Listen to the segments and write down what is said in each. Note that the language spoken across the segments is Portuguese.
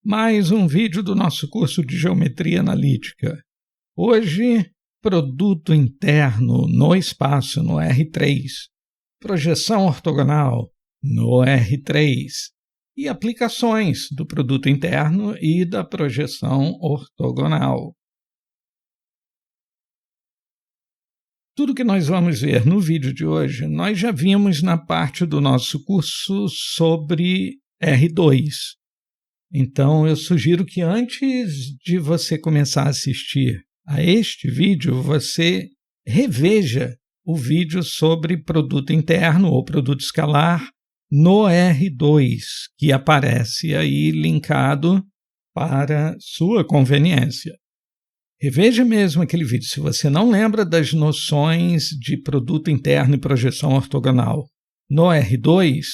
Mais um vídeo do nosso curso de Geometria Analítica. Hoje, produto interno no espaço, no R3, projeção ortogonal no R3 e aplicações do produto interno e da projeção ortogonal. Tudo que nós vamos ver no vídeo de hoje, nós já vimos na parte do nosso curso sobre R2. Então, eu sugiro que antes de você começar a assistir a este vídeo, você reveja o vídeo sobre produto interno ou produto escalar no R2, que aparece aí linkado para sua conveniência. Reveja mesmo aquele vídeo. Se você não lembra das noções de produto interno e projeção ortogonal no R2,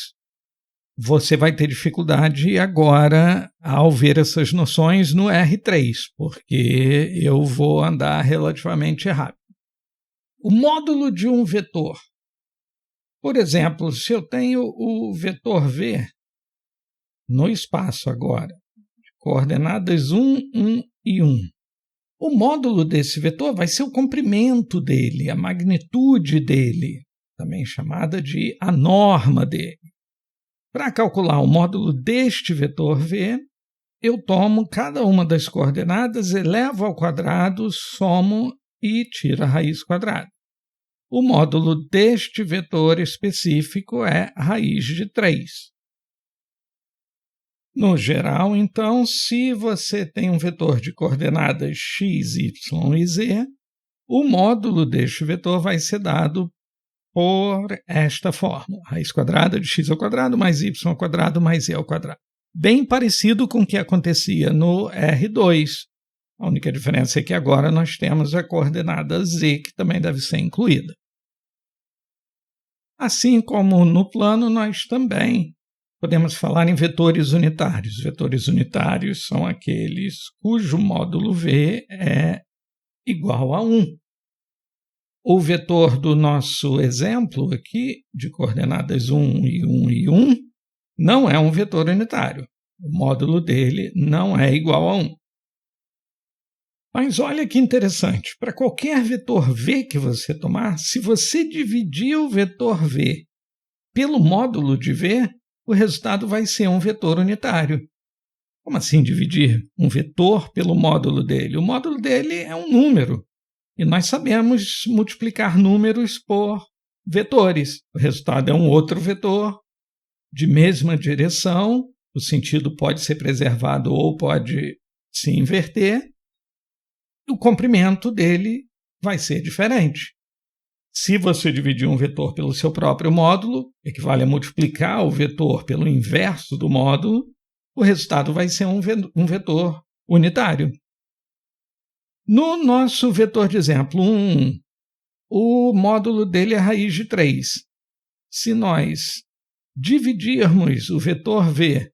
você vai ter dificuldade agora ao ver essas noções no R3, porque eu vou andar relativamente rápido. O módulo de um vetor. Por exemplo, se eu tenho o vetor V no espaço agora, de coordenadas 1, 1 e 1. O módulo desse vetor vai ser o comprimento dele, a magnitude dele, também chamada de a norma dele. Para calcular o módulo deste vetor V, eu tomo cada uma das coordenadas, elevo ao quadrado, somo e tiro a raiz quadrada. O módulo deste vetor específico é raiz de 3. No geral, então, se você tem um vetor de coordenadas x, y e z, o módulo deste vetor vai ser dado por esta fórmula, raiz quadrada de x ao quadrado mais y ao quadrado mais z ao quadrado. Bem parecido com o que acontecia no R2. A única diferença é que agora nós temos a coordenada z, que também deve ser incluída. Assim como no plano, nós também podemos falar em vetores unitários. Vetores unitários são aqueles cujo módulo V é igual a 1. O vetor do nosso exemplo aqui, de coordenadas 1 e 1 e 1, não é um vetor unitário. O módulo dele não é igual a 1. Mas olha que interessante, para qualquer vetor V que você tomar, se você dividir o vetor V pelo módulo de V, o resultado vai ser um vetor unitário. Como assim dividir um vetor pelo módulo dele? O módulo dele é um número. E nós sabemos multiplicar números por vetores. O resultado é um outro vetor de mesma direção. O sentido pode ser preservado ou pode se inverter. O comprimento dele vai ser diferente. Se você dividir um vetor pelo seu próprio módulo, equivale a multiplicar o vetor pelo inverso do módulo, o resultado vai ser um vetor unitário. No nosso vetor de exemplo 1, o módulo dele é raiz de 3. Se nós dividirmos o vetor V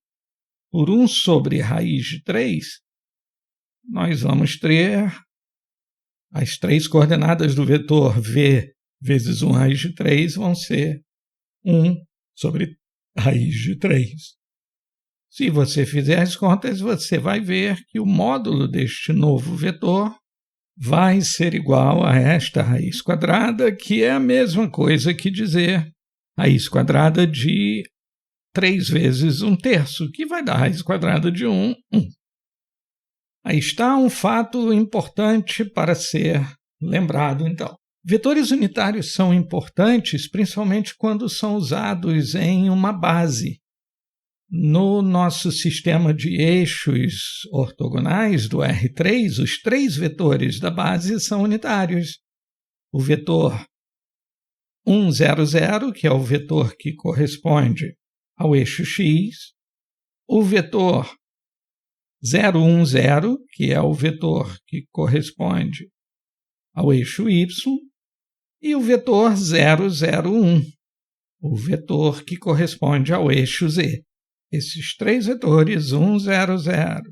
por 1 sobre raiz de 3, nós vamos ter as três coordenadas do vetor V vezes 1 raiz de 3 vão ser 1 sobre raiz de 3. Se você fizer as contas, você vai ver que o módulo deste novo vetor vai ser igual a esta raiz quadrada, que é a mesma coisa que dizer raiz quadrada de 3 vezes 1/3, que vai dar raiz quadrada de 1. Aí está um fato importante para ser lembrado, então. Vetores unitários são importantes, principalmente quando são usados em uma base. No nosso sistema de eixos ortogonais do R3, os 3 vetores da base são unitários. O vetor 1, 0, 0, que é o vetor que corresponde ao eixo x. O vetor 0, 1, 0, que é o vetor que corresponde ao eixo y. E o vetor 0, 0, 1, o vetor que corresponde ao eixo z. Esses 3 vetores, 1, 0, 0,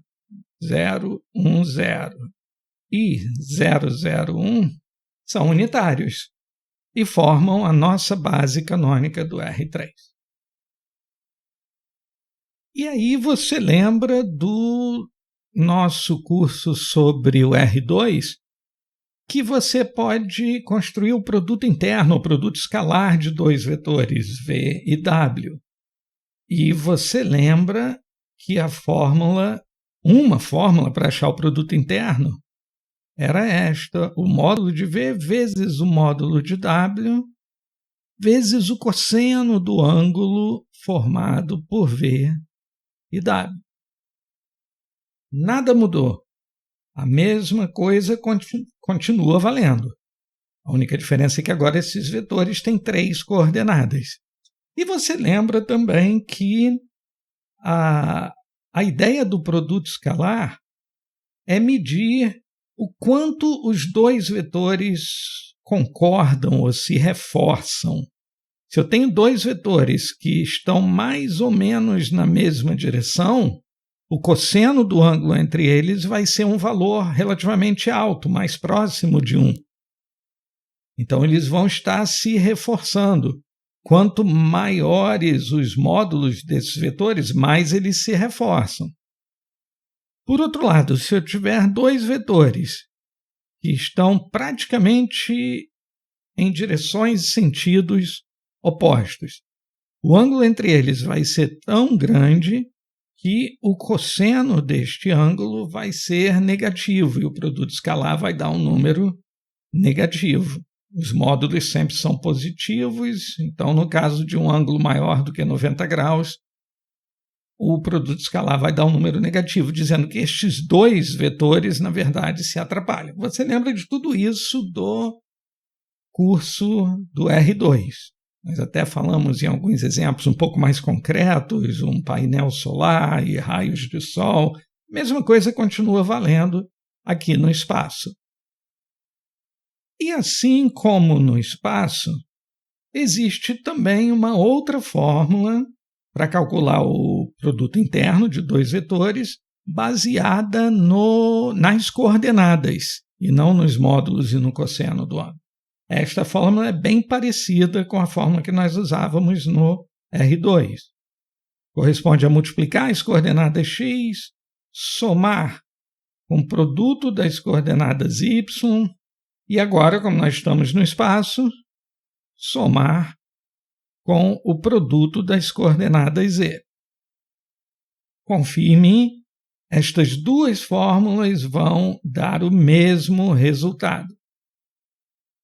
0, 1, 0 e 0, 0, 1, são unitários e formam a nossa base canônica do R3. E aí você lembra do nosso curso sobre o R2, que você pode construir o produto interno, o produto escalar de dois vetores, V e W. E você lembra que uma fórmula para achar o produto interno era esta: o módulo de V vezes o módulo de W vezes o cosseno do ângulo formado por V e W. Nada mudou. A mesma coisa continua valendo. A única diferença é que agora esses vetores têm 3 coordenadas. E você lembra também que a ideia do produto escalar é medir o quanto os dois vetores concordam ou se reforçam. Se eu tenho dois vetores que estão mais ou menos na mesma direção, o cosseno do ângulo entre eles vai ser um valor relativamente alto, mais próximo de 1. Então, eles vão estar se reforçando. Quanto maiores os módulos desses vetores, mais eles se reforçam. Por outro lado, se eu tiver dois vetores que estão praticamente em direções e sentidos opostos, o ângulo entre eles vai ser tão grande que o cosseno deste ângulo vai ser negativo e o produto escalar vai dar um número negativo. Os módulos sempre são positivos, então no caso de um ângulo maior do que 90 graus, o produto escalar vai dar um número negativo, dizendo que estes dois vetores, na verdade, se atrapalham. Você lembra de tudo isso do curso do R2. Nós até falamos em alguns exemplos um pouco mais concretos, um painel solar e raios de sol. Mesma coisa continua valendo aqui no espaço. E assim como no espaço, existe também uma outra fórmula para calcular o produto interno de dois vetores baseada nas coordenadas e não nos módulos e no cosseno do ângulo. Esta fórmula é bem parecida com a fórmula que nós usávamos no R2. Corresponde a multiplicar as coordenadas x, somar com o produto das coordenadas y, e agora, como nós estamos no espaço, somar com o produto das coordenadas z. Confie em mim, estas duas fórmulas vão dar o mesmo resultado.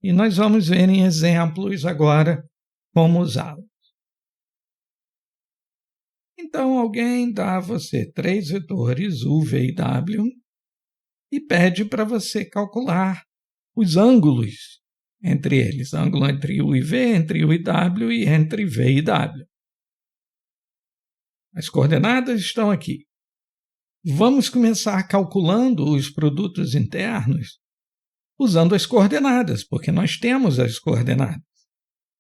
E nós vamos ver em exemplos agora como usá-los. Então, alguém dá a você 3 vetores, U, V e W, e pede para você calcular os ângulos entre eles, ângulo entre U e V, entre U e W e entre V e W. As coordenadas estão aqui. Vamos começar calculando os produtos internos usando as coordenadas, porque nós temos as coordenadas.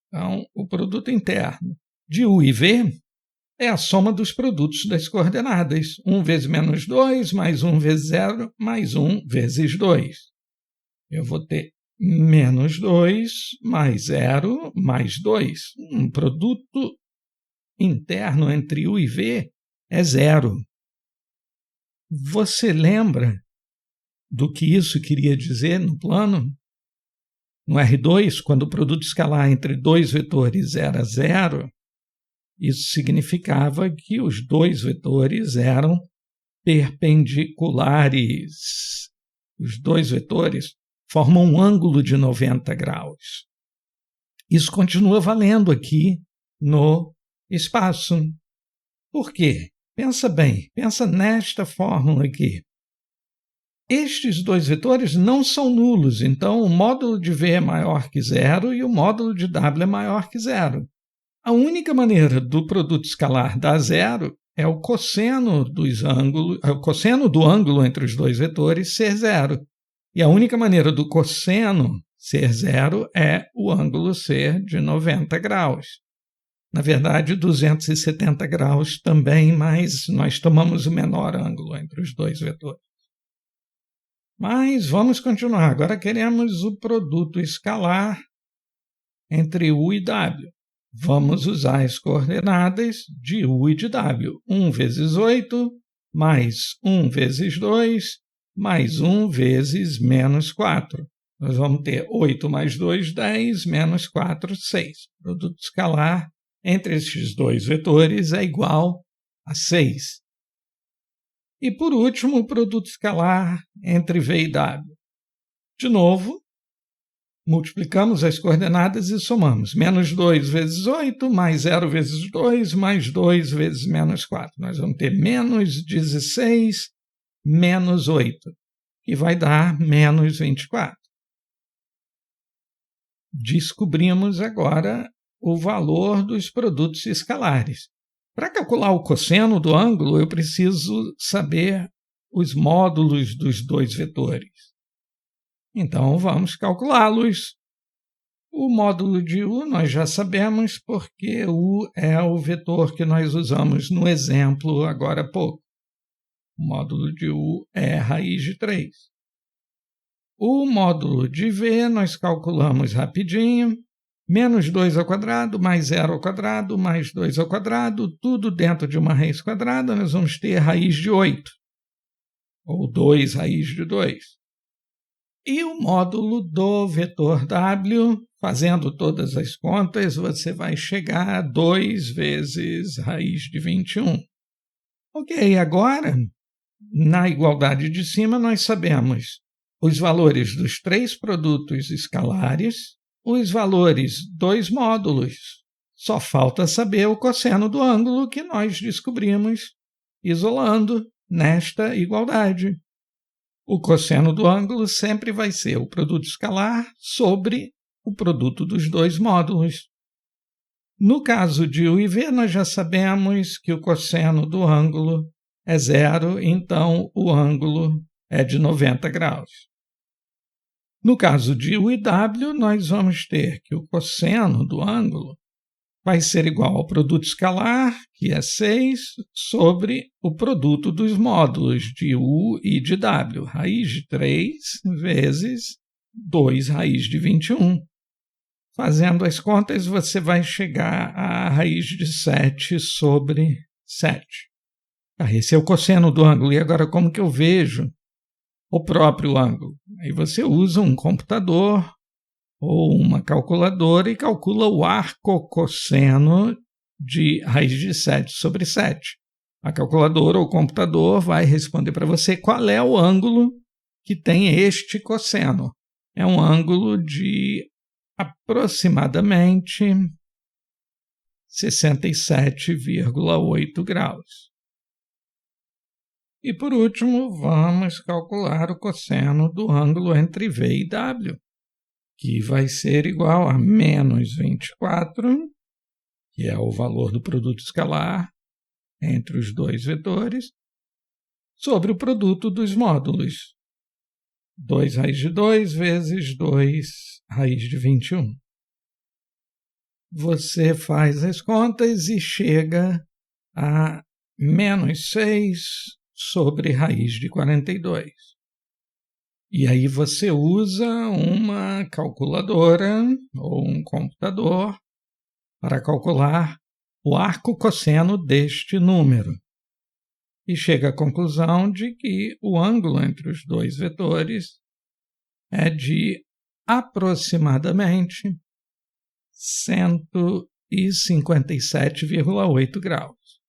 Então, o produto interno de U e V é a soma dos produtos das coordenadas. 1 vezes menos 2, mais 1 vezes 0, mais 1 vezes 2. Eu vou ter menos 2, mais 0, mais 2. Um produto interno entre U e V é 0. Você lembra do que isso queria dizer no plano? No R2, quando o produto escalar entre dois vetores era 0, isso significava que os dois vetores eram perpendiculares. Os dois vetores formam um ângulo de 90 graus. Isso continua valendo aqui no espaço. Por quê? Pensa bem, pensa nesta fórmula aqui. Estes dois vetores não são nulos, então o módulo de V é maior que 0 e o módulo de W é maior que 0. A única maneira do produto escalar dar 0 é o cosseno do ângulo entre os dois vetores ser 0. E a única maneira do cosseno ser 0 é o ângulo ser de 90 graus. Na verdade, 270 graus também, mas nós tomamos o menor ângulo entre os dois vetores. Mas vamos continuar. Agora queremos o produto escalar entre U e W. vamos usar as coordenadas de U e de W. 1 vezes 8, mais 1 vezes 2, mais 1 vezes menos 4. Nós vamos ter 8 mais 2, 10, menos 4, 6. O produto escalar entre esses dois vetores é igual a 6. E, por último, o produto escalar entre V e W. De novo, multiplicamos as coordenadas e somamos. Menos 2 vezes 8, mais 0 vezes 2, mais 2 vezes menos 4. Nós vamos ter menos 16, menos 8, que vai dar menos 24. Descobrimos agora o valor dos produtos escalares. Para calcular o cosseno do ângulo, eu preciso saber os módulos dos dois vetores. Então, vamos calculá-los. O módulo de U nós já sabemos, porque U é o vetor que nós usamos no exemplo agora há pouco. O módulo de U é raiz de 3. O módulo de V nós calculamos rapidinho. Menos 2 ao quadrado, mais 0 ao quadrado, mais 2 ao quadrado, tudo dentro de uma raiz quadrada, nós vamos ter raiz de 8, ou 2 raiz de 2. E o módulo do vetor W, fazendo todas as contas, você vai chegar a 2 vezes raiz de 21. Ok, agora, na igualdade de cima, nós sabemos os valores dos 3 produtos escalares, os valores dos módulos. Só falta saber o cosseno do ângulo que nós descobrimos isolando nesta igualdade. O cosseno do ângulo sempre vai ser o produto escalar sobre o produto dos dois módulos. No caso de U e V, nós já sabemos que o cosseno do ângulo é 0, então o ângulo é de 90 graus. No caso de U e W, nós vamos ter que o cosseno do ângulo vai ser igual ao produto escalar, que é 6, sobre o produto dos módulos de U e de W, raiz de 3 vezes 2 raiz de 21. Fazendo as contas, você vai chegar a raiz de 7 sobre 7. Esse é o cosseno do ângulo. E agora, como que eu vejo o próprio ângulo? Aí você usa um computador ou uma calculadora e calcula o arco cosseno de raiz de 7 sobre 7. A calculadora ou o computador vai responder para você qual é o ângulo que tem este cosseno. É um ângulo de aproximadamente 67,8 graus. E, por último, vamos calcular o cosseno do ângulo entre V e W, que vai ser igual a menos 24, que é o valor do produto escalar entre os dois vetores, sobre o produto dos módulos. 2 raiz de 2 vezes 2 raiz de 21. Você faz as contas e chega a menos 6 sobre raiz de 42. E aí você usa uma calculadora ou um computador para calcular o arco cosseno deste número. E chega à conclusão de que o ângulo entre os dois vetores é de aproximadamente 157,8 graus.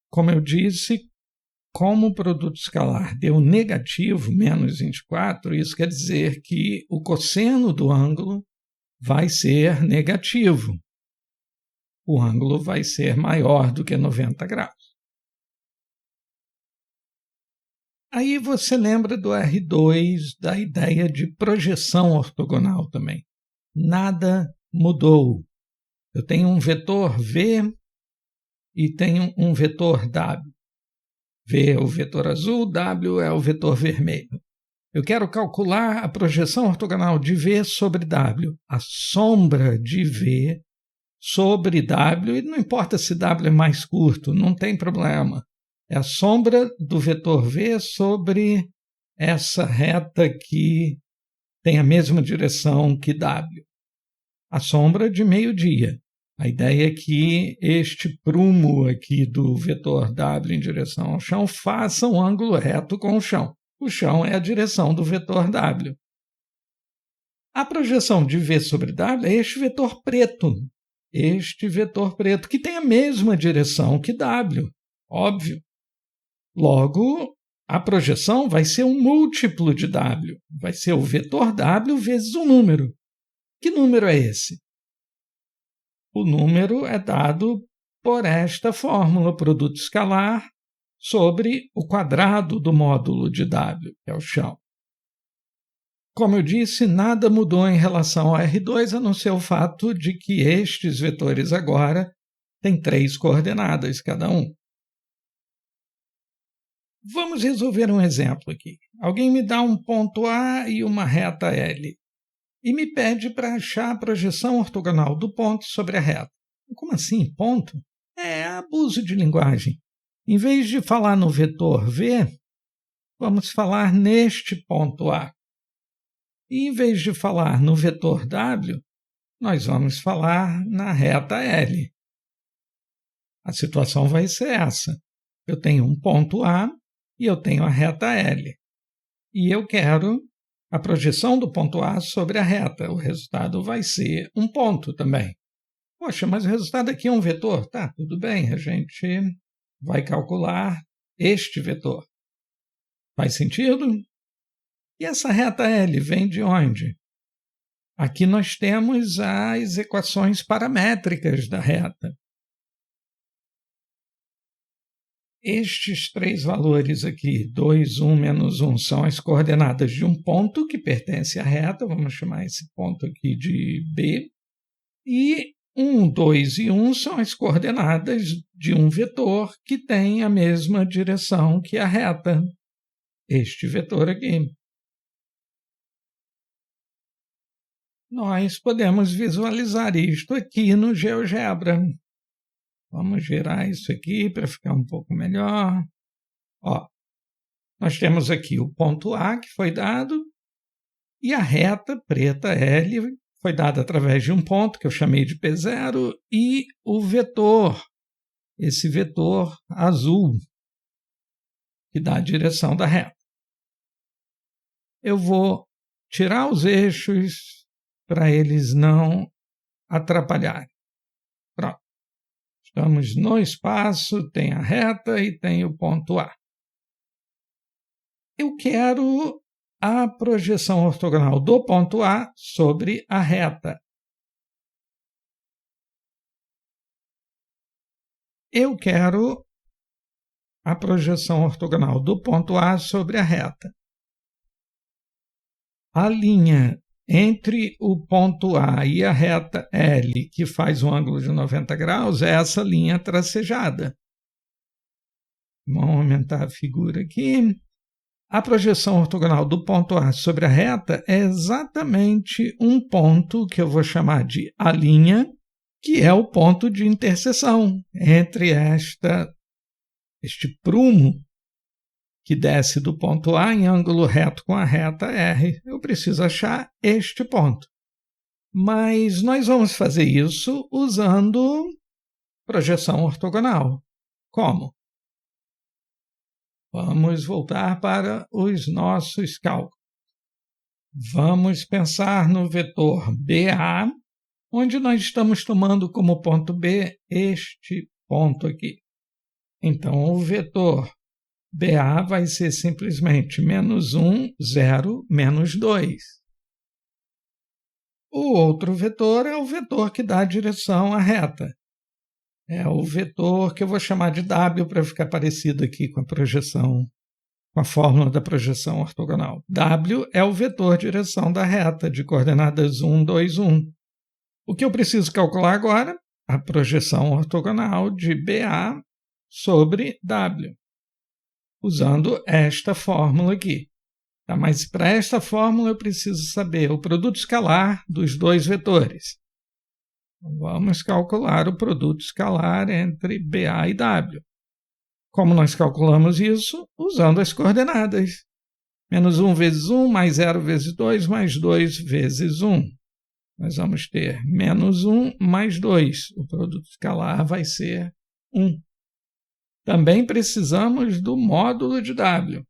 Como eu disse, como o produto escalar deu negativo, menos 24, isso quer dizer que o cosseno do ângulo vai ser negativo. O ângulo vai ser maior do que 90 graus. Aí você lembra do R2, da ideia de projeção ortogonal também. Nada mudou. Eu tenho um vetor V e tenho um vetor W. V é o vetor azul, W é o vetor vermelho. Eu quero calcular a projeção ortogonal de V sobre W, a sombra de V sobre W, e não importa se W é mais curto, não tem problema. É a sombra do vetor V sobre essa reta que tem a mesma direção que W. A sombra de meio-dia. A ideia é que este prumo aqui do vetor W em direção ao chão faça um ângulo reto com o chão. O chão é a direção do vetor W. A projeção de V sobre W é este vetor preto. Este vetor preto, que tem a mesma direção que W, óbvio. Logo, a projeção vai ser um múltiplo de W. Vai ser o vetor W vezes um número. Que número é esse? O número é dado por esta fórmula, produto escalar sobre o quadrado do módulo de W, que é o chão. Como eu disse, nada mudou em relação ao R2, a não ser o fato de que estes vetores agora têm 3 coordenadas cada um. Vamos resolver um exemplo aqui. Alguém me dá um ponto A e uma reta L e me pede para achar a projeção ortogonal do ponto sobre a reta. Como assim, ponto? É abuso de linguagem. Em vez de falar no vetor V, vamos falar neste ponto A. E em vez de falar no vetor W, nós vamos falar na reta L. A situação vai ser essa. Eu tenho um ponto A e eu tenho a reta L. E eu quero a projeção do ponto A sobre a reta. O resultado vai ser um ponto também. Poxa, mas o resultado aqui é um vetor. Tá, tudo bem, a gente vai calcular este vetor. Faz sentido? E essa reta L vem de onde? Aqui nós temos as equações paramétricas da reta. Estes 3 valores aqui, 2, 1, menos 1, são as coordenadas de um ponto que pertence à reta, vamos chamar esse ponto aqui de B, e 1, 2 e 1 são as coordenadas de um vetor que tem a mesma direção que a reta, este vetor aqui. Nós podemos visualizar isto aqui no GeoGebra. Vamos virar isso aqui para ficar um pouco melhor. Ó, nós temos aqui o ponto A que foi dado e a reta preta L foi dada através de um ponto que eu chamei de P0 e o vetor, esse vetor azul que dá a direção da reta. Eu vou tirar os eixos para eles não atrapalharem. Pronto. Estamos no espaço, tem a reta e tem o ponto A. Eu quero a projeção ortogonal do ponto A sobre a reta. Eu quero a projeção ortogonal do ponto A sobre a reta. A linha entre o ponto A e a reta L, que faz um ângulo de 90 graus, é essa linha tracejada. Vamos aumentar a figura aqui. A projeção ortogonal do ponto A sobre a reta é exatamente um ponto que eu vou chamar de A', que é o ponto de interseção entre este prumo que desce do ponto A em ângulo reto com a reta R. Eu preciso achar este ponto. Mas nós vamos fazer isso usando projeção ortogonal. Como? Vamos voltar para os nossos cálculos. Vamos pensar no vetor BA, onde nós estamos tomando como ponto B este ponto aqui. Então, o vetor BA vai ser simplesmente menos 1, 0, menos 2. O outro vetor é o vetor que dá a direção à reta. É o vetor que eu vou chamar de W para ficar parecido aqui com a projeção, com a fórmula da projeção ortogonal. W é o vetor direção da reta, de coordenadas 1, 2, 1. O que eu preciso calcular agora? A projeção ortogonal de BA sobre W, usando esta fórmula aqui. Tá, mas para esta fórmula eu preciso saber o produto escalar dos dois vetores. Vamos calcular o produto escalar entre BA e W. Como nós calculamos isso? Usando as coordenadas. Menos 1 vezes 1, mais 0 vezes 2, mais 2 vezes 1. nós vamos ter menos 1 mais 2. O produto escalar vai ser 1. Também precisamos do módulo de W.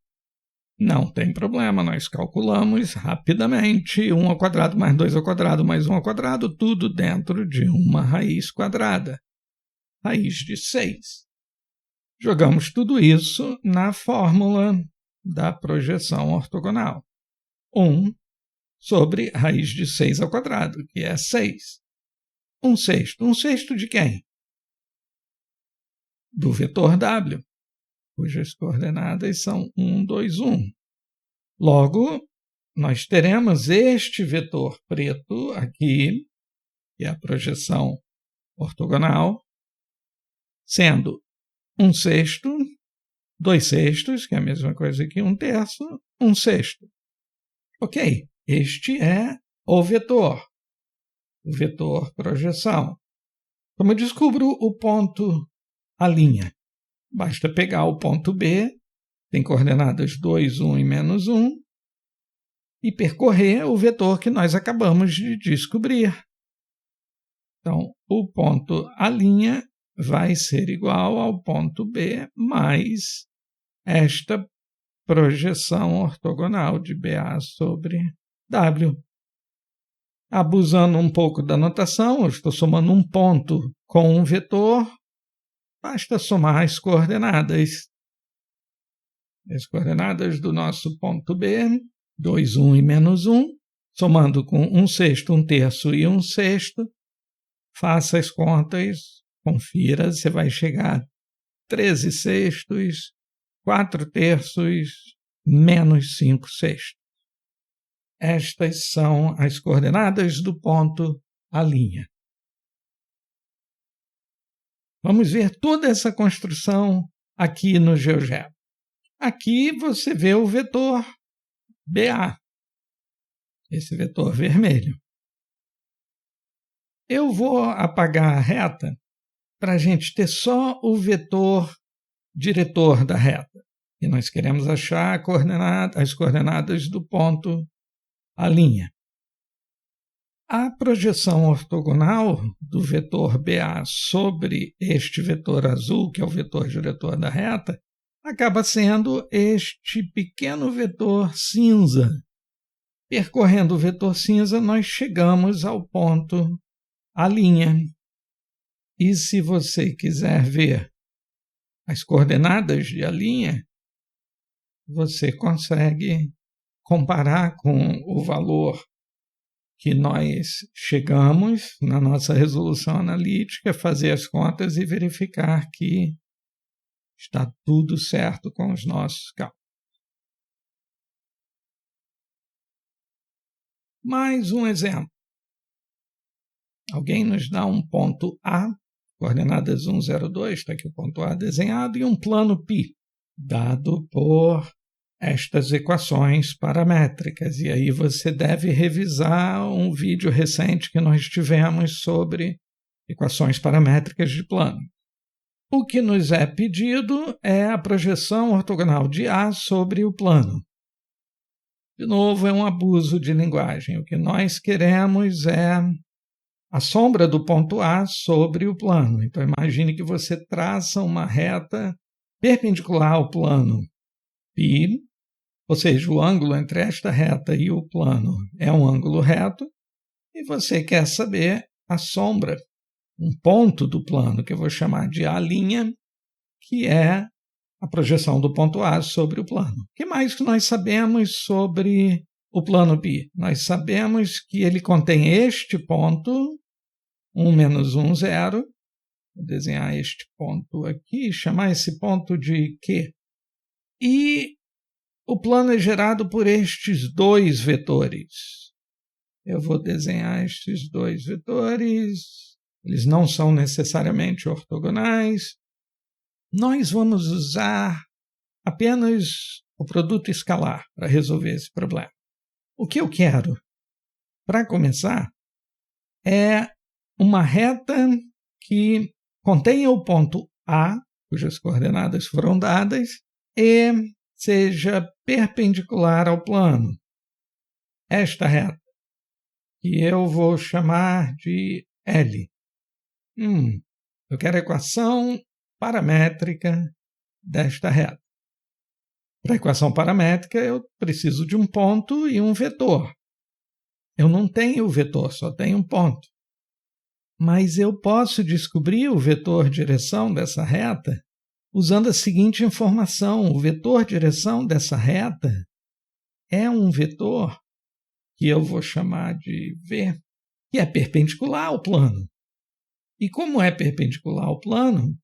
Não tem problema, nós calculamos rapidamente 1 ao quadrado mais 2 ao quadrado mais 1 ao quadrado, tudo dentro de uma raiz quadrada, raiz de 6. Jogamos tudo isso na fórmula da projeção ortogonal. 1 sobre raiz de 6 ao quadrado, que é 6. 1/6. 1/6 de quem? Do vetor W, cujas coordenadas são 1, 2, 1. Logo, nós teremos este vetor preto aqui, que é a projeção ortogonal, sendo 1/6, 2/6, que é a mesma coisa que 1/3, 1/6. Ok, este é o vetor projeção. Como eu descubro o ponto, a linha? Basta pegar o ponto B, tem coordenadas 2, 1 e menos 1, e percorrer o vetor que nós acabamos de descobrir. Então, o ponto A' vai ser igual ao ponto B mais esta projeção ortogonal de BA sobre W. Abusando um pouco da notação, eu estou somando um ponto com um vetor, basta somar as coordenadas. As coordenadas do nosso ponto B, 2, 1 e menos 1, somando com 1/6, 1/3 e 1/6, faça as contas, confira, você vai chegar a 13/6, 4/3, menos 5/6. Estas são as coordenadas do ponto A'. Vamos ver toda essa construção aqui no GeoGebra. Aqui você vê o vetor BA, esse vetor vermelho. Eu vou apagar a reta para a gente ter só o vetor diretor da reta. E nós queremos achar as coordenadas do ponto A'. A projeção ortogonal do vetor BA sobre este vetor azul, que é o vetor diretor da reta, acaba sendo este pequeno vetor cinza. Percorrendo o vetor cinza, nós chegamos ao ponto A'. E se você quiser ver as coordenadas de A', você consegue comparar com o valor que nós chegamos na nossa resolução analítica, fazer as contas e verificar que está tudo certo com os nossos cálculos. Mais um exemplo. Alguém nos dá um ponto A, coordenadas 1, 0, 2, está aqui o ponto A desenhado, e um plano π, dado por estas equações paramétricas. E aí você deve revisar um vídeo recente que nós tivemos sobre equações paramétricas de plano. O que nos é pedido é a projeção ortogonal de A sobre o plano. De novo, é um abuso de linguagem. O que nós queremos é a sombra do ponto A sobre o plano. Então, imagine que você traça uma reta perpendicular ao plano π, ou seja, o ângulo entre esta reta e o plano é um ângulo reto, e você quer saber a sombra, um ponto do plano, que eu vou chamar de A', que é a projeção do ponto A sobre o plano. O que mais que nós sabemos sobre o plano π? Nós sabemos que ele contém este ponto, 1, menos 1, 0. Vou desenhar este ponto aqui, chamar esse ponto de Q. E o plano é gerado por estes dois vetores. Eu vou desenhar estes dois vetores. Eles não são necessariamente ortogonais. Nós vamos usar apenas o produto escalar para resolver esse problema. O que eu quero, para começar, é uma reta que contenha o ponto A, cujas coordenadas foram dadas, e seja perpendicular ao plano. Esta reta, que eu vou chamar de L. Eu quero a equação paramétrica desta reta. Para a equação paramétrica, eu preciso de um ponto e um vetor. Eu não tenho o vetor, só tenho um ponto. Mas eu posso descobrir o vetor direção dessa reta usando a seguinte informação. O vetor direção dessa reta é um vetor que eu vou chamar de V, que é perpendicular ao plano. E como é perpendicular ao plano,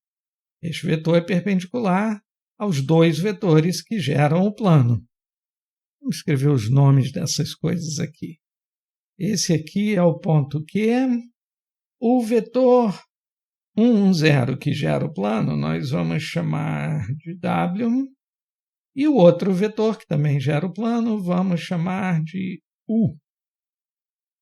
este vetor é perpendicular aos dois vetores que geram o plano. Vamos escrever os nomes dessas coisas aqui. Esse aqui é o ponto Q. O vetor 0 que gera o plano, nós vamos chamar de W. E o outro vetor que também gera o plano, vamos chamar de U.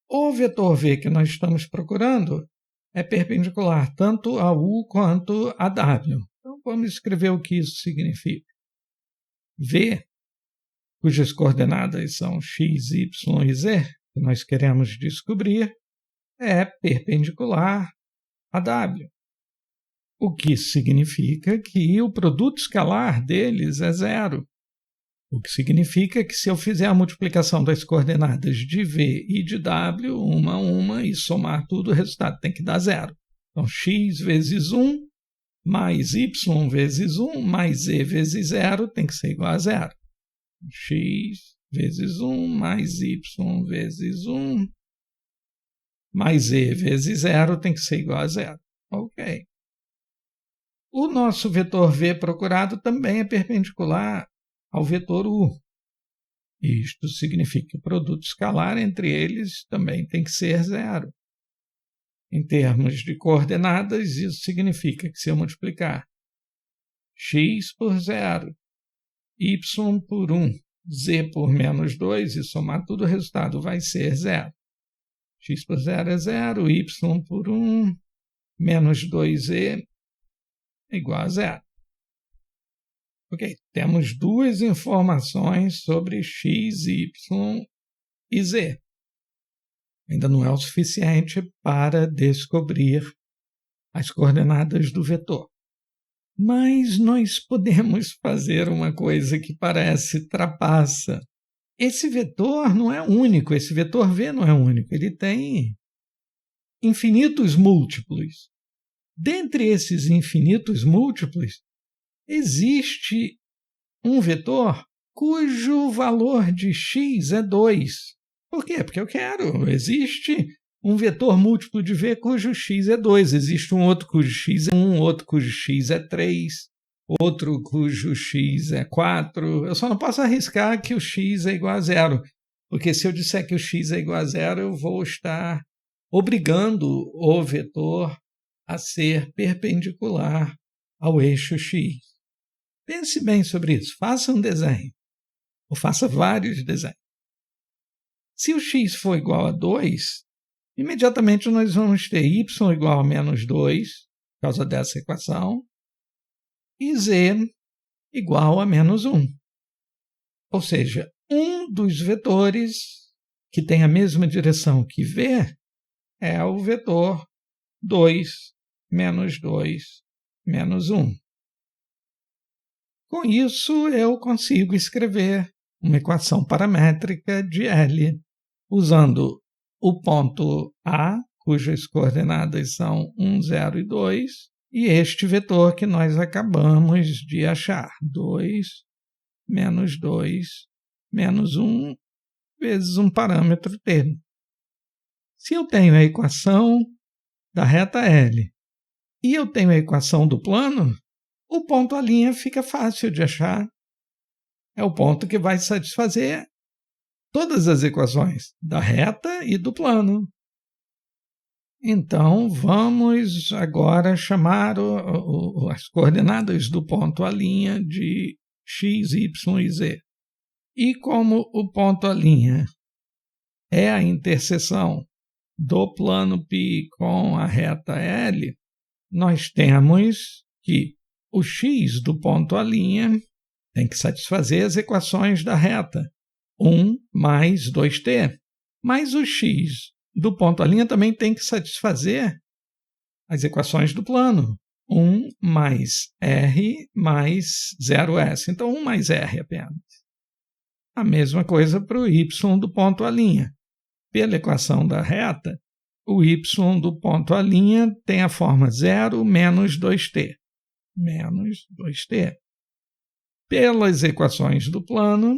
O vetor V que nós estamos procurando é perpendicular tanto a U quanto a W. Então, vamos escrever o que isso significa. V, cujas coordenadas são x, y e z, que nós queremos descobrir, é perpendicular a W. O que significa que o produto escalar deles é zero. O que significa que se eu fizer a multiplicação das coordenadas de V e de W, uma a uma, e somar tudo, o resultado tem que dar zero. Então, x vezes 1 mais y vezes 1 mais z vezes 0 tem que ser igual a zero. X vezes 1 mais y vezes 1 mais z vezes 0 tem que ser igual a zero. Ok. O nosso vetor V procurado também é perpendicular ao vetor U. Isto significa que o produto escalar entre eles também tem que ser zero. Em termos de coordenadas, isso significa que se eu multiplicar x por 0, y por 1, z por menos 2 e somar tudo, o resultado vai ser zero. X por 0 é 0, y por 1, menos 2z é igual a zero. Ok, temos duas informações sobre x, y e z. Ainda não é o suficiente para descobrir as coordenadas do vetor. Mas nós podemos fazer uma coisa que parece trapaça. Esse vetor não é único, esse vetor V não é único, ele tem infinitos múltiplos. Dentre esses infinitos múltiplos, existe um vetor cujo valor de x é 2. Por quê? Porque eu quero. Existe um vetor múltiplo de V cujo x é 2. Existe um outro cujo x é 1, outro cujo x é 3, outro cujo x é 4. Eu só não posso arriscar que o x é igual a zero, porque se eu disser que o x é igual a zero, eu vou estar obrigando o vetor a ser perpendicular ao eixo x. Pense bem sobre isso. Faça um desenho, ou faça vários desenhos. Se o x for igual a 2, imediatamente nós vamos ter y igual a menos 2, por causa dessa equação, e z igual a menos 1. Ou seja, um dos vetores que tem a mesma direção que V é o vetor 2, menos 2, menos 1. Com isso, eu consigo escrever uma equação paramétrica de L, usando o ponto A, cujas coordenadas são 1, 0 e 2, e este vetor que nós acabamos de achar, 2, menos 2, menos 1, vezes um parâmetro T. Se eu tenho a equação da reta L e eu tenho a equação do plano, o ponto A' fica fácil de achar. É o ponto que vai satisfazer todas as equações da reta e do plano. Então, vamos agora chamar as coordenadas do ponto A' de x, y e z. E como o ponto A' é a interseção do plano π com a reta L, nós temos que o x do ponto A' tem que satisfazer as equações da reta 1 mais 2t, mais o x do ponto à linha também tem que satisfazer as equações do plano. 1 mais R mais 0S. Então, 1 mais R apenas. A mesma coisa para o y do ponto à linha. Pela equação da reta, o y do ponto à linha tem a forma 0 menos 2t. Menos 2t. Pelas equações do plano,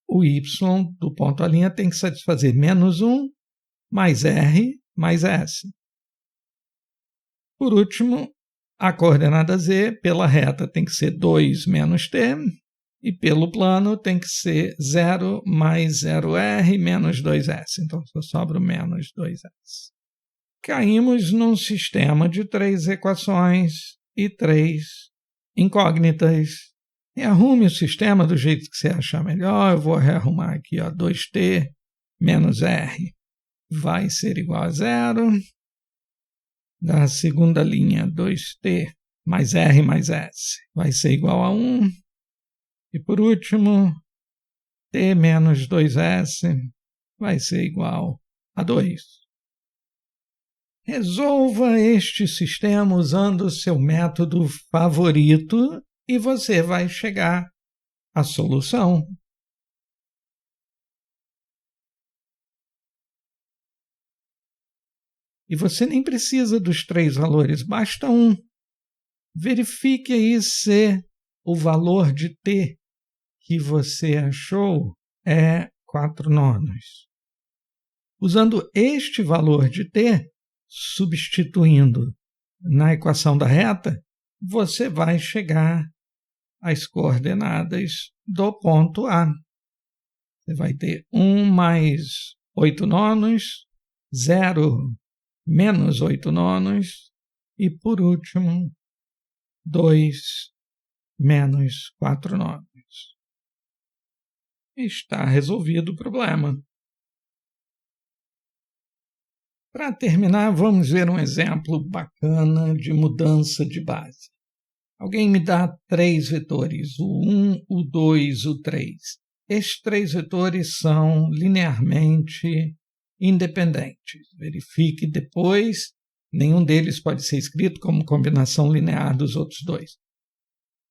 o y do ponto à linha tem que satisfazer menos 1 mais r mais s. Por último, a coordenada z pela reta tem que ser 2 menos t, e pelo plano tem que ser 0 mais 0r menos 2s. Então, só sobra o menos 2s. Caímos num sistema de 3 equações e 3 incógnitas. Rearrume o sistema do jeito que você achar melhor. Eu vou rearrumar aqui, 2t menos r vai ser igual a 0. Da segunda linha, 2t mais r mais s vai ser igual a 1. E por último, t menos 2s vai ser igual a 2. Resolva este sistema usando o seu método favorito e você vai chegar à solução. E você nem precisa dos 3 valores, basta um. Verifique aí se o valor de t que você achou é 4/9. Usando este valor de t, substituindo na equação da reta, você vai chegar às coordenadas do ponto A. Você vai ter 1 mais 8/9, 0 menos 8/9 e, por último, 2 menos 4/9. Está resolvido o problema. Para terminar, vamos ver um exemplo bacana de mudança de base. Alguém me dá 3 vetores, o 1, o 2, o 3. Estes 3 vetores são linearmente independentes. Verifique depois, nenhum deles pode ser escrito como combinação linear dos outros 2.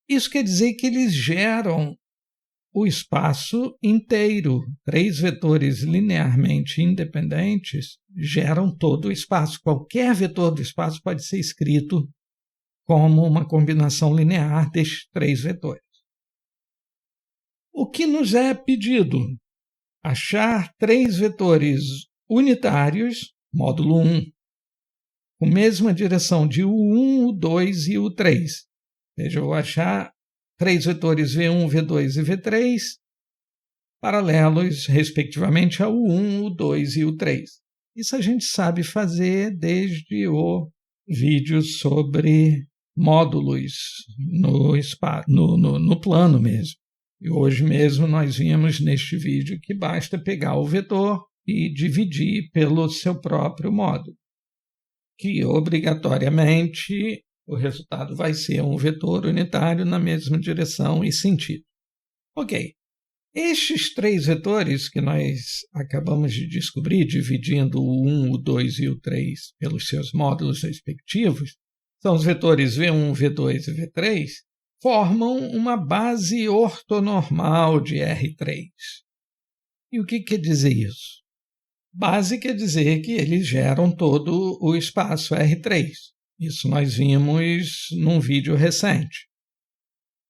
Isso quer dizer que eles geram o espaço inteiro. 3 vetores linearmente independentes geram todo o espaço. Qualquer vetor do espaço pode ser escrito como uma combinação linear destes 3 vetores. O que nos é pedido? Achar 3 vetores unitários, módulo 1, com mesma direção de U1, U2 e U3. Ou seja, eu vou achar 3 vetores V1, V2 e V3, paralelos, respectivamente, a U1, U2 e U3. Isso a gente sabe fazer desde o vídeo sobre módulos no plano mesmo. E hoje mesmo nós vimos neste vídeo que basta pegar o vetor e dividir pelo seu próprio módulo, que obrigatoriamente o resultado vai ser um vetor unitário na mesma direção e sentido. Ok, estes 3 vetores que nós acabamos de descobrir, dividindo o 1, o 2 e o 3 pelos seus módulos respectivos, são os vetores V1, V2 e V3, formam uma base ortonormal de R3. E o que quer dizer isso? Base quer dizer que eles geram todo o espaço R3. Isso nós vimos num vídeo recente.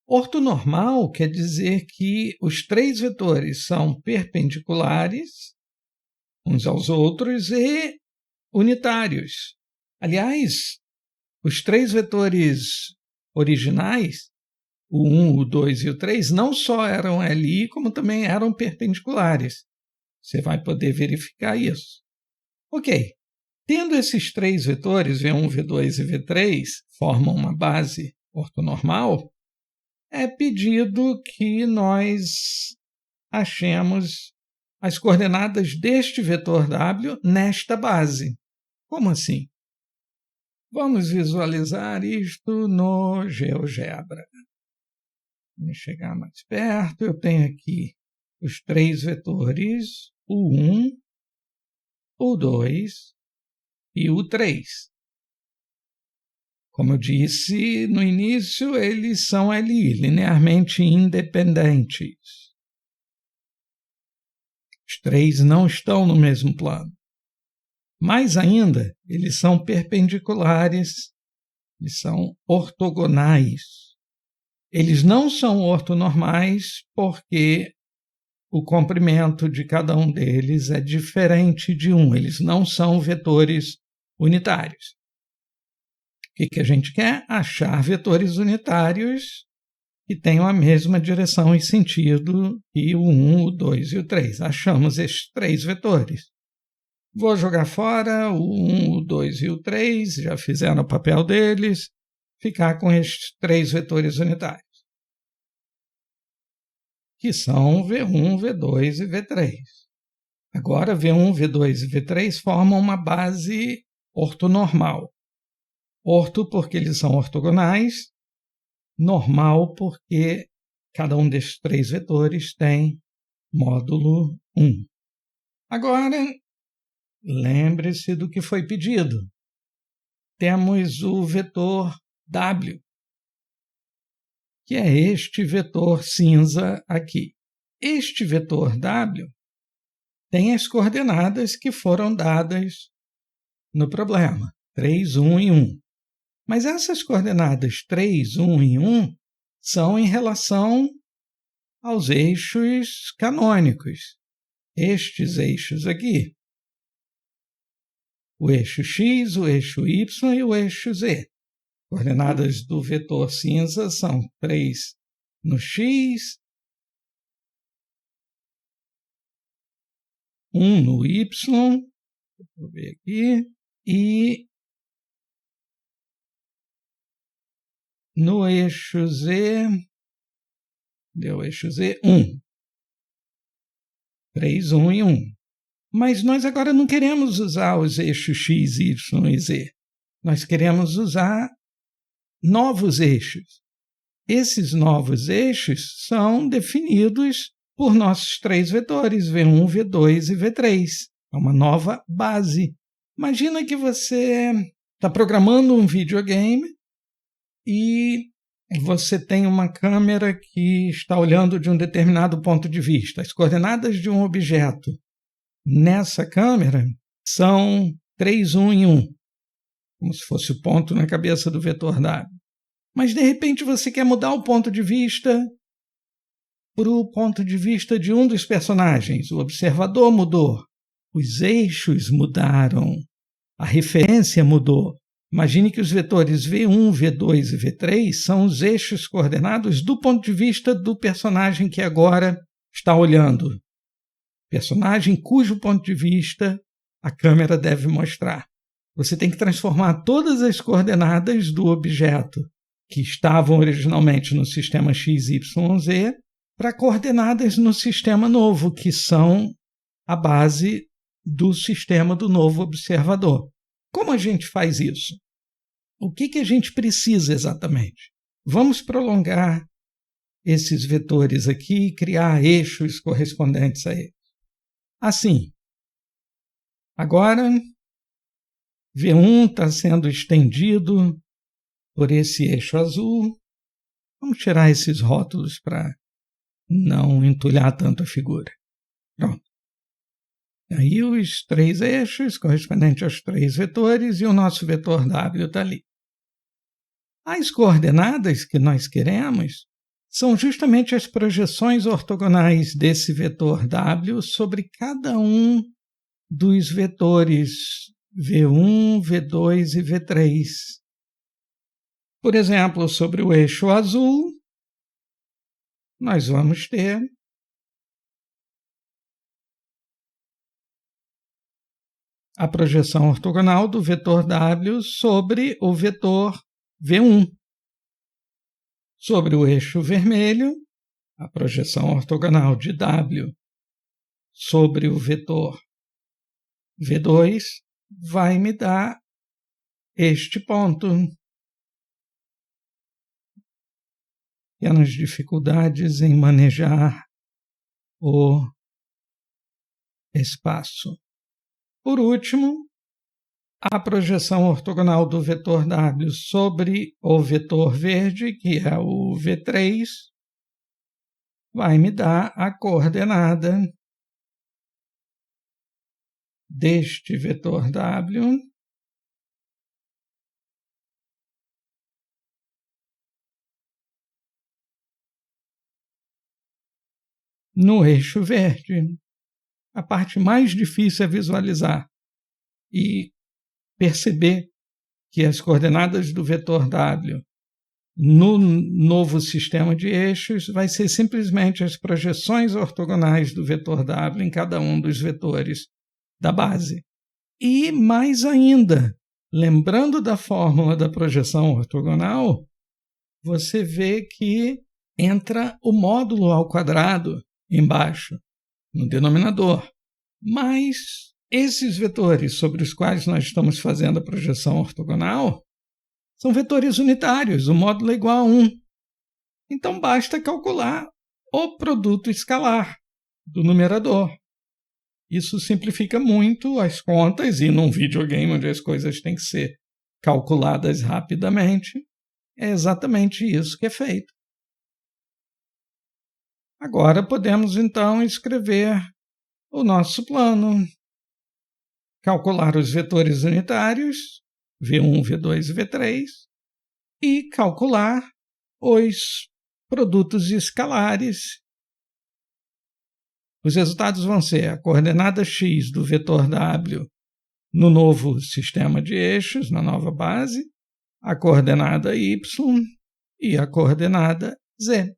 Ortonormal quer dizer que os 3 vetores são perpendiculares uns aos outros e unitários. Aliás, os 3 vetores originais, o 1, o 2 e o 3, não só eram LI, como também eram perpendiculares. Você vai poder verificar isso. Ok, tendo esses 3 vetores, V1, V2 e V3, formam uma base ortonormal, é pedido que nós achemos as coordenadas deste vetor W nesta base. Como assim? Vamos visualizar isto no GeoGebra. Vamos chegar mais perto. Eu tenho aqui os 3 vetores, o 1, o 2 e o 3. Como eu disse no início, eles são ali, linearmente independentes. Os 3 não estão no mesmo plano. Mais ainda, eles são perpendiculares, eles são ortogonais. Eles não são ortonormais porque o comprimento de cada um deles é diferente de um. Eles não são vetores unitários. O que a gente quer? Achar vetores unitários que tenham a mesma direção e sentido que o 1, o 2 e o 3. Achamos estes 3 vetores. Vou jogar fora o 1, o 2 e o 3, já fizeram o papel deles, ficar com estes 3 vetores unitários, que são V1, V2 e V3. Agora, V1, V2 e V3 formam uma base ortonormal. Orto porque eles são ortogonais, normal porque cada um destes 3 vetores tem módulo 1. Agora, lembre-se do que foi pedido. Temos o vetor W, que é este vetor cinza aqui. Este vetor W tem as coordenadas que foram dadas no problema, 3, 1 e 1. Mas essas coordenadas 3, 1 e 1 são em relação aos eixos canônicos. Estes eixos aqui. O eixo X, o eixo Y e o eixo Z. Coordenadas do vetor cinza são 3 no X, 1 no Y, vou ver aqui, e no eixo Z, deu eixo Z, 1. 3, 1 e 1. Mas nós agora não queremos usar os eixos X, Y e Z. Nós queremos usar novos eixos. Esses novos eixos são definidos por nossos 3 vetores, V1, V2 e V3. É uma nova base. Imagina que você está programando um videogame e você tem uma câmera que está olhando de um determinado ponto de vista. As coordenadas de um objeto nessa câmera são 3, 1 e 1, como se fosse o ponto na cabeça do vetor W. Mas, de repente, você quer mudar o ponto de vista para o ponto de vista de um dos personagens. O observador mudou, os eixos mudaram, a referência mudou. Imagine que os vetores V1, V2 e V3 são os eixos coordenados do ponto de vista do personagem que agora está olhando. Personagem cujo ponto de vista a câmera deve mostrar. Você tem que transformar todas as coordenadas do objeto que estavam originalmente no sistema X, Y, Z para coordenadas no sistema novo, que são a base do sistema do novo observador. Como a gente faz isso? O que a gente precisa exatamente? Vamos prolongar esses vetores aqui e criar eixos correspondentes a eles. Assim, agora V1 está sendo estendido por esse eixo azul. Vamos tirar esses rótulos para não entulhar tanto a figura. Pronto. Aí os 3 eixos correspondentes aos 3 vetores e o nosso vetor W está ali. As coordenadas que nós queremos são justamente as projeções ortogonais desse vetor W sobre cada um dos vetores V1, V2 e V3. Por exemplo, sobre o eixo azul, nós vamos ter a projeção ortogonal do vetor W sobre o vetor V1. Sobre o eixo vermelho, a projeção ortogonal de W sobre o vetor V2 vai me dar este ponto. Pequenas dificuldades em manejar o espaço. por último, a projeção ortogonal do vetor W sobre o vetor verde, que é o V3, vai me dar a coordenada deste vetor W no eixo verde. A parte mais difícil é visualizar e perceber que as coordenadas do vetor W no novo sistema de eixos vai ser simplesmente as projeções ortogonais do vetor W em cada um dos vetores da base. E mais ainda, lembrando da fórmula da projeção ortogonal, você vê que entra o módulo ao quadrado embaixo, no denominador. Mas esses vetores sobre os quais nós estamos fazendo a projeção ortogonal são vetores unitários, o módulo é igual a 1. Então basta calcular o produto escalar do numerador. Isso simplifica muito as contas, e num videogame onde as coisas têm que ser calculadas rapidamente, é exatamente isso que é feito. Agora podemos então escrever o nosso plano, calcular os vetores unitários, V1, V2 e V3, e calcular os produtos escalares. Os resultados vão ser a coordenada x do vetor W no novo sistema de eixos, na nova base, a coordenada y e a coordenada z.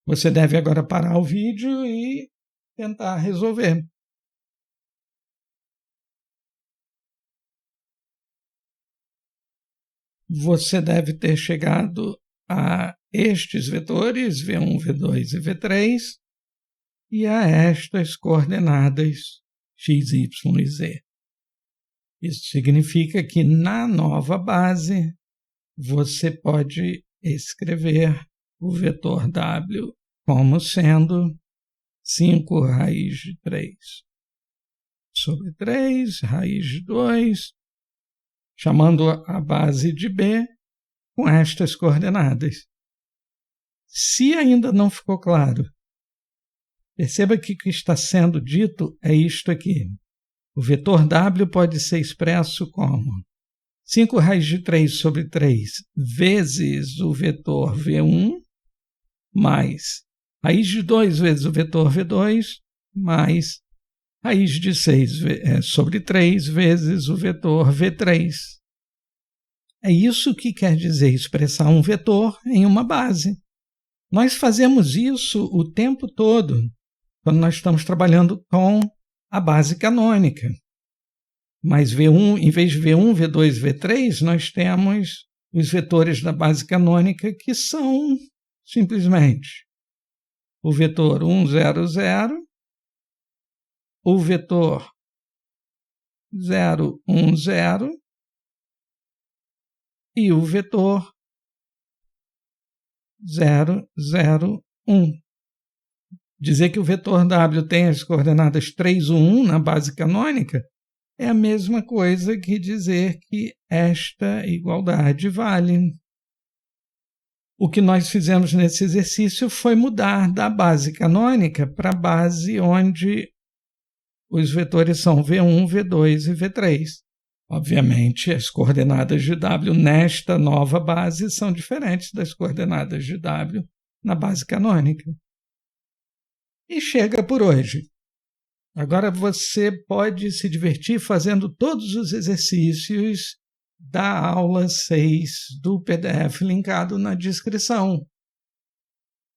Você deve agora parar o vídeo e tentar resolver. Você deve ter chegado a estes vetores, V1, V2 e V3, e a estas coordenadas x, y e z. Isso significa que na nova base você pode escrever o vetor W como sendo 5 raiz de 3 sobre 3, raiz de 2, chamando a base de B com estas coordenadas. Se ainda não ficou claro, perceba que o que está sendo dito é isto aqui. O vetor W pode ser expresso como 5 raiz de 3 sobre 3 vezes o vetor V1 mais raiz de 2 vezes o vetor V2 mais raiz de 6 sobre 3 vezes o vetor V3. É isso que quer dizer expressar um vetor em uma base. Nós fazemos isso o tempo todo quando nós estamos trabalhando com a base canônica. Mas V1, em vez de V1, V2, V3, nós temos os vetores da base canônica que são simplesmente o vetor 1, 0, 0, o vetor 0, 1, 0 e o vetor 0, 0, 1. Dizer que o vetor W tem as coordenadas 3, 1, 1 na base canônica é a mesma coisa que dizer que esta igualdade vale. O que nós fizemos nesse exercício foi mudar da base canônica para a base onde os vetores são V1, V2 e V3. Obviamente, as coordenadas de W nesta nova base são diferentes das coordenadas de W na base canônica. E chega por hoje. Agora você pode se divertir fazendo todos os exercícios da aula 6 do PDF linkado na descrição.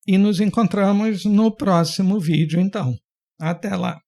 E nos encontramos no próximo vídeo, então. Até lá!